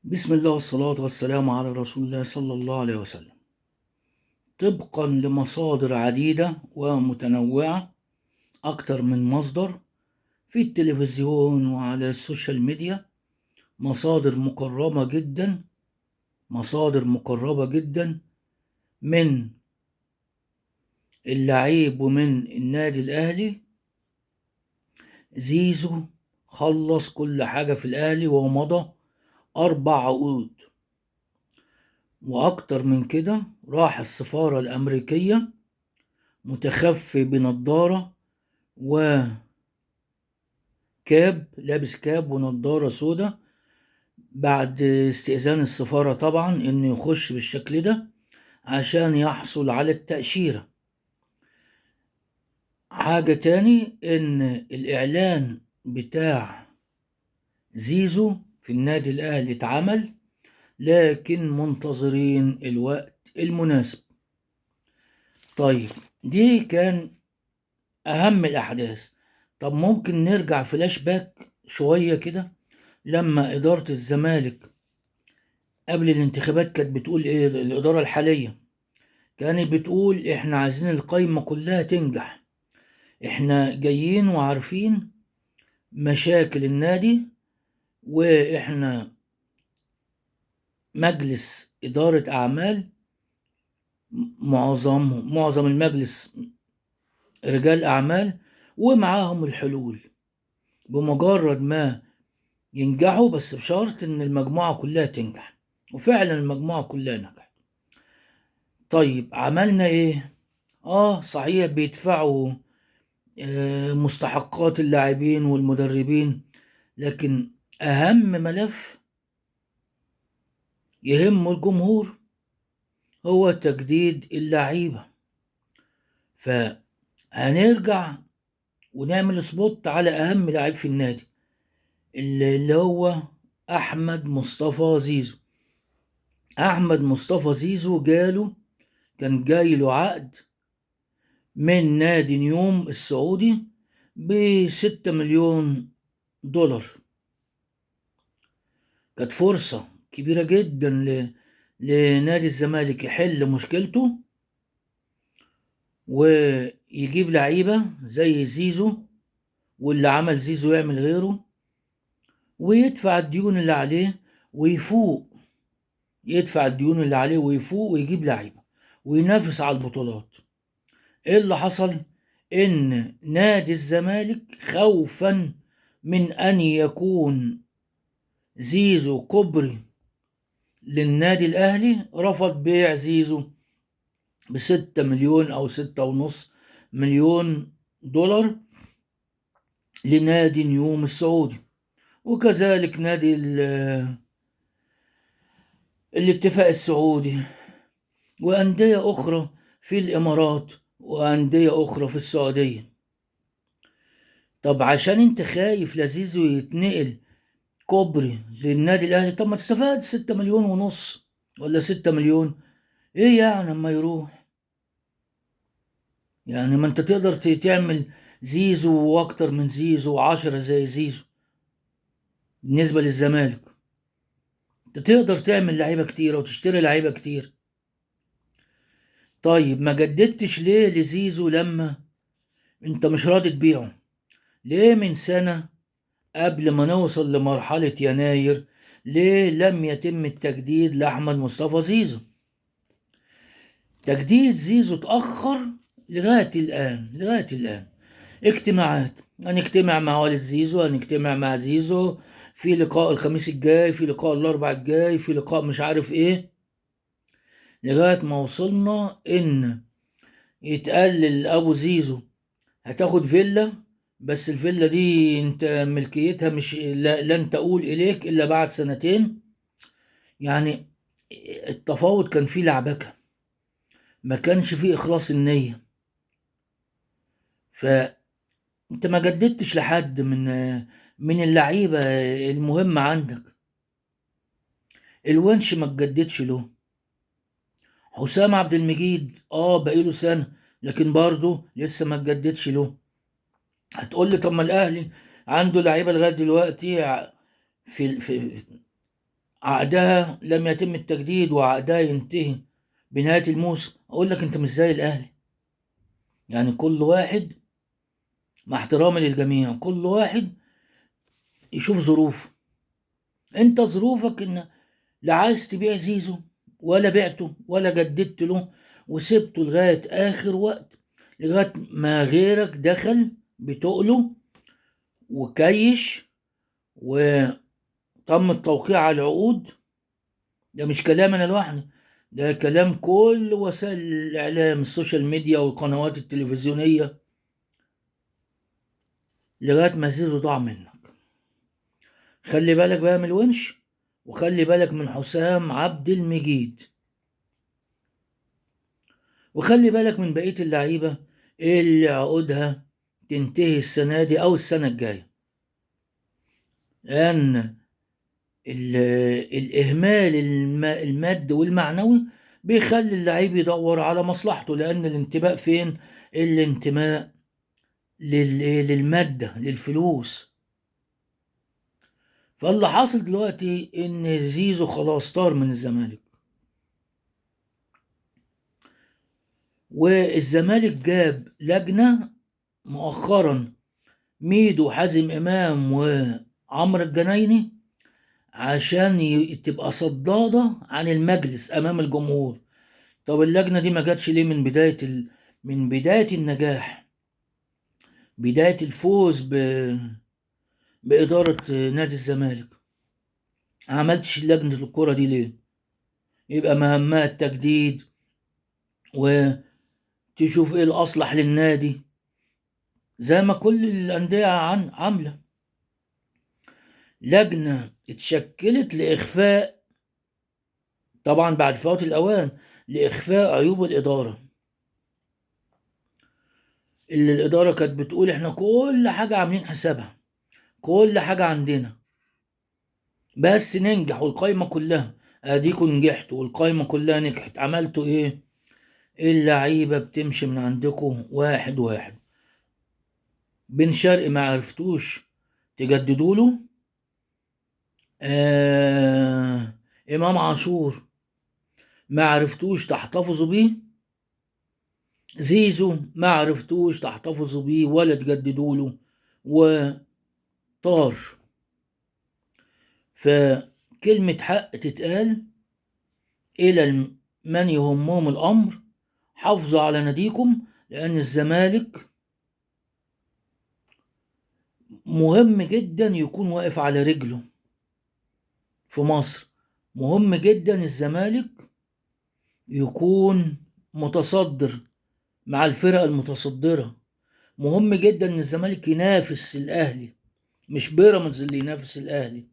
بسم الله والصلاة والسلام على رسول الله صلى الله عليه وسلم. طبقا لمصادر عديدة ومتنوعة، أكتر من مصدر في التلفزيون وعلى السوشيال ميديا، مصادر مقربة جدا من اللعيب ومن النادي الأهلي. زيزو خلص كل حاجة في الأهلي ومضى 4 عقود، وأكتر من كده راح السفارة الأمريكية متخفي بنضارة وكاب، لابس كاب ونضارة سودا، بعد استئذان السفارة طبعا انه يخش بالشكل ده عشان يحصل على التأشيرة. حاجة تاني، ان الاعلان بتاع زيزو في النادي الاهلي اتعمل، لكن منتظرين الوقت المناسب. طيب، دي كان اهم الاحداث. طب ممكن نرجع فلاش باك شوية كده، لما إدارة الزمالك قبل الانتخابات كانت بتقول إيه؟ الإدارة الحالية كانت بتقول إحنا عايزين القايمة كلها تنجح، إحنا جايين وعارفين مشاكل النادي، وإحنا مجلس إدارة أعمال، معظم المجلس رجال أعمال ومعاهم الحلول بمجرد ما ينجحوا، بس بشرط إن المجموعة كلها تنجح. وفعلا المجموعة كلها نجحت. طيب عملنا إيه؟ صحيح بيدفعوا مستحقات اللاعبين والمدربين، لكن أهم ملف يهم الجمهور هو تجديد اللعيبة. فهنرجع ونعمل سبوت على أهم لاعب في النادي، اللي هو أحمد مصطفى زيزو. أحمد مصطفى زيزو كان جاي له عقد من نادي نيوم السعودي ب6 مليون دولار. كانت فرصة كبيرة جدا لنادي الزمالك يحل مشكلته ويجيب لعيبة زي زيزو، واللي عمل زيزو يعمل غيره، ويدفع الديون اللي عليه ويفوق. يدفع الديون اللي عليه ويفوق ويجيب لعيبة وينافس على البطولات. ايه اللي حصل؟ ان نادي الزمالك خوفا من ان يكون زيزو كوبري للنادي الأهلي رفض بيع زيزو ب6 مليون أو 6.5 مليون دولار لنادي نيوم السعودي، وكذلك نادي الاتفاق السعودي، وأندية أخرى في الإمارات، وأندية أخرى في السعودية. طب عشان انت خايف لزيزو يتنقل كوبري للنادي الأهلي، طب ما تستفاد 6 مليون ونص ولا 6 مليون. ايه يعني اما يروح؟ يعني ما انت تقدر تعمل زيزو واكتر من زيزو و10 زي زيزو. بالنسبة للزمالك انت تقدر تعمل لعيبة كتير وتشتري لعيبة كتير. طيب ما جددتش ليه لزيزو لما انت مش راضي تبيعه؟ ليه من سنة قبل ما نوصل لمرحلة يناير ليه لم يتم التجديد لأحمد مصطفى زيزو؟ تجديد زيزو اتأخر لغاية الآن. اجتماعات، هنجتمع مع والد زيزو، هنجتمع مع زيزو في لقاء الخميس الجاي، في لقاء الأربع الجاي، في لقاء مش عارف ايه، لغاية ما وصلنا ان يتقال لأبو زيزو هتاخد فيلا، بس الفيلا دي انت ملكيتها مش لن تقول إليك إلا بعد سنتين. يعني التفاوض كان فيه لعبكة، ما كانش فيه إخلاص النية. فأنت ما جددتش لحد من اللعيبة المهمة عندك. الونش ما تجددش له. حسام عبد المجيد بقيله سنة، لكن برضه لسه ما تجددش له. هتقول لي طب ما الأهلي عنده لعيبة لغاية دلوقتي في عقدها لم يتم التجديد وعقدها ينتهي بنهاية الموسم، أقول لك أنت مش زي الأهلي. يعني كل واحد، مع احترامي للجميع، كل واحد يشوف ظروفه. أنت ظروفك إن لا عايز تبيع زيزو ولا بعته ولا جددت له، وسبته لغاية آخر وقت، لغاية ما غيرك دخل بتقله وكيش وتم التوقيع على العقود. ده مش كلام أنا لوحدي، ده كلام كل وسائل الإعلام، السوشيال ميديا والقنوات التلفزيونية، لغاية ما زيزو ضاع منك. خلي بالك بقى من الونش، وخلي بالك من حسام عبد المجيد، وخلي بالك من بقية اللعيبة اللي عقودها تنتهي السنة دي أو السنة الجاية، لأن الإهمال المادي والمعنوي بيخلي اللعيب يدور على مصلحته، لأن الانتماء فين؟ الانتماء للمادة، للفلوس. فاللي حاصل دلوقتي إن زيزو خلاص طار من الزمالك، والزمالك جاب لجنة مؤخرا، ميدو وحازم إمام وعمرو الجنايني، عشان تبقى صدادة عن المجلس أمام الجمهور. طب اللجنة دي ما جاتش ليه من بداية النجاح، بداية الفوز بإدارة نادي الزمالك؟ عملتش لجنة الكرة دي ليه؟ يبقى مهمها التجديد وتشوف ايه الأصلح للنادي، زي ما كل الأندية عاملة. لجنة اتشكلت لإخفاء، طبعا بعد فوات الأوان، لإخفاء عيوب الإدارة، اللي الإدارة كانت بتقول احنا كل حاجة عاملين حسابها، كل حاجة عندنا، بس ننجح والقايمة كلها، اديكوا نجحتوا والقايمة كلها نجحت، عملتوا ايه؟ اللعيبة بتمشي من عندكم واحد واحد. بن شرقي ما عرفتوش تجددوا له، إمام عاشور ما عرفتوش تحتفظوا بيه، زيزو ما عرفتوش تحتفظوا بيه ولا تجددوا له، وطار. فكلمة حق تتقال إلى من يهمهم الأمر، حافظوا على ناديكم، لأن الزمالك مهم جدا يكون واقف على رجله في مصر، مهم جدا الزمالك يكون متصدر مع الفرق المتصدرة، مهم جدا ان الزمالك ينافس الاهلي، مش بيراميدز اللي ينافس الاهلي.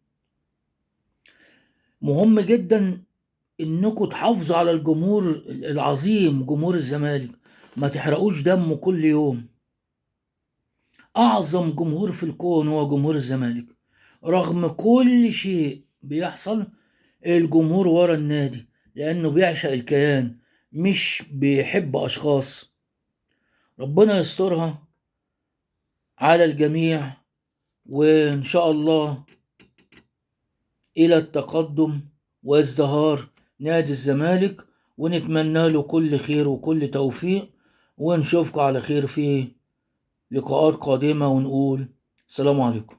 مهم جدا انكم تحافظوا على الجمهور العظيم، جمهور الزمالك، ما تحرقوش دمه كل يوم. اعظم جمهور في الكون هو جمهور الزمالك، رغم كل شيء بيحصل الجمهور ورا النادي، لانه بيعشق الكيان مش بيحب اشخاص. ربنا يسترها على الجميع، وان شاء الله الى التقدم وازدهار نادي الزمالك، ونتمنى له كل خير وكل توفيق، ونشوفكم على خير في لقاءات قادمة، ونقول السلام عليكم.